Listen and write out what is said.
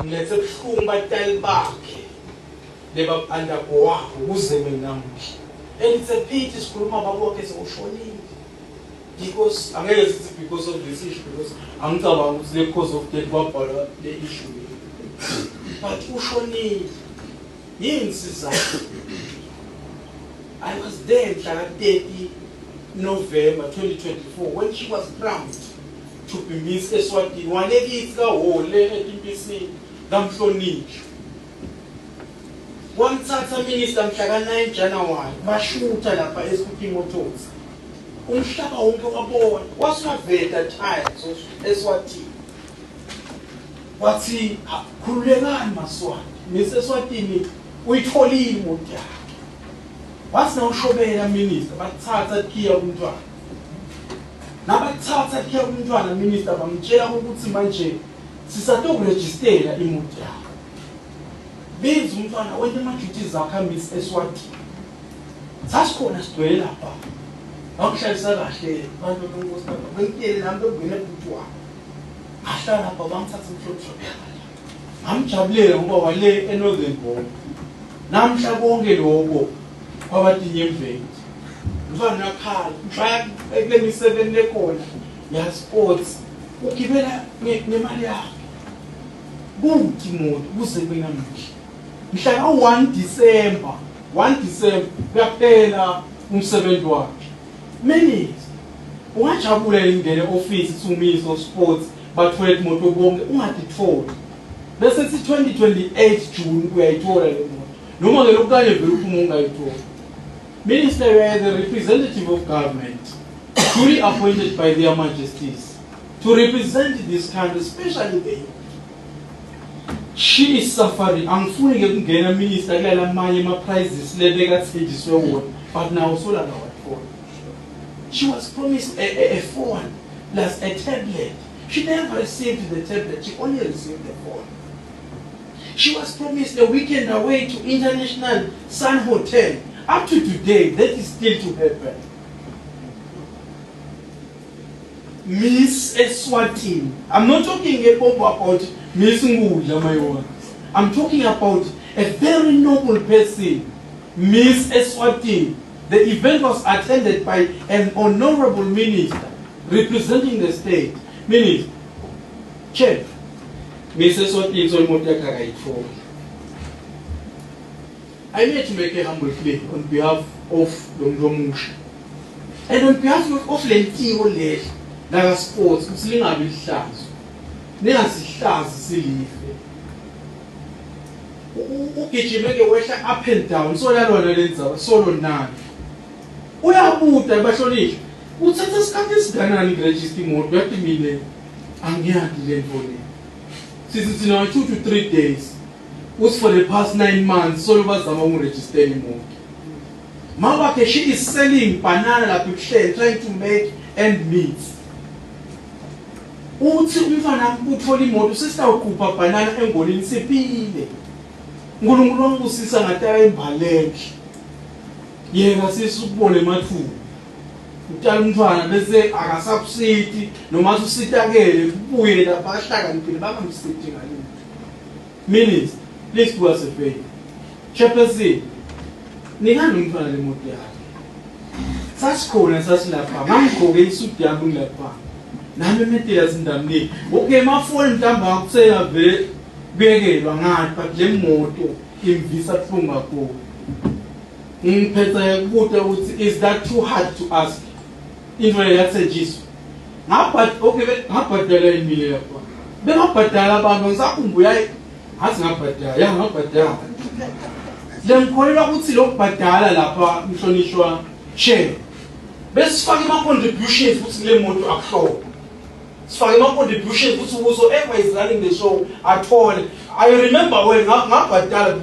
ngilethe buhlungu batali bakhe leba undergo ukuze mina namuhla. And it's a pity sikhuluma babokhe sewushonile. Because angeke sithi because of this issue, because angicabanga ukuthi le cause of death wabhala le issue. But ushonile. Yini sizathu? I was there mhla 30 November 2024 when she was crowned to be Miss Eswatini. Wanekithi kahole eTPC kamhlonishwa. Wamthatha minister mhla ka-9 January bashutha lapha eScooting Motors. Umhlaba wonke wabona wasaveta tiles eSwatini. Wathi khululekani Maswati. Miss Eswatini uyitholile imoto yakhe. Wathi nawushobela minister bathatha kiya umntwana. Nabathatha kiya umntwana minister bamtshela ukuthi manje sisatokurejistela imoto yakhe. Benza umntwana wenza ama-duties zakhe Miss Eswatini. Sasikhona sigcwele lapha. Bangihlalisa kahle bantu bengitshele nami bengena ebutwana. Ngahlala lapha bangithatha umhlonishwa. Ngamjabulela ngoba wale eNorthern Border. Namhla konke lokho kwabatinye emveni. Mfana nakhala, mfana ekule-7 lekhona ya sports ugibela nemali yakhe. Kuthi imoto kuze kunamuhla. Mhla ka-1 December kuyaphela umsebenzi wakhe. Minister, ungajabula ingene office uMinister of Sports bathwele imoto bonke ungaditholi. Bese sithi 2028 June uyayithola le moto. Noma ke lokukanye vele uphuma ungayithola. Minister, you are the representative of government, duly appointed by their majesties, to represent this country, especially the youth. She is suffering. Angifuni ke kungena minister kula manye ama-prizes lebekathenjiswe wona, but now sola ngawathola. She was promised a phone plus a tablet. She never received the tablet, she only received the phone. She was promised a weekend away to International Sun Hotel. Up to today, that is still to happen. Miss Eswatini. I'm not talking about Miss Ngudla Mayowa. I'm talking about a very noble person, Miss Eswatini. The event was attended by an honorable minister representing the state. Minister, Chef, Miss Eswatini is almost like a right for. I need to make a humble plea on behalf of Domdomusha. And on behalf of Lentio Le, there are sports, Muslinga Bilshaz. There are Shaz Silife. Okay, make a wash up and down, so that one is solo none. We are put a basholish. What's at the Scottish Ghana registering more 20 million and get for it. Since it's now 2 to 3 days. Was for the past 9 months, so was the moment register anymore. Mawake, she is selling banana la picture, trying to make end meet. Uthi umfana uthola imoto sisawukhupha banana engolini siphile. uNkulunkulu wangusisa ngataya imbaleki. Yena sisubone mathuba. Utala umntwana bese akasubsidi noma usitakele kubuye lapha ahlakaniphile bangamsidi ngalini. Minister, please do us a favor. Chairperson, ningani umntwana le moto yakhe. Sasikhona sasilapha, ngangigqoke isuti yami ngilapha. Nami emetela zindamni. Okay, mafoni mhlamba ngakuthela vele kuyekelwa ngathi but le moto imvisa kufunga kakhulu. Ngiphethe ukubuta ukuthi is that too hard to ask? Into yasetshizwe. Ngabhadala imile lapha. Bengabhadala abantu ngisakhumbula ngathi ngabhadala. Lengikholelwa ukuthi lokubhadala lapha mhlonishwa chair. Besifaka ama-contributions ukuthi le moto akuhlobo. Sifake ama-contributions ukuthi whosoever is running the show at all. I remember when ngabhadala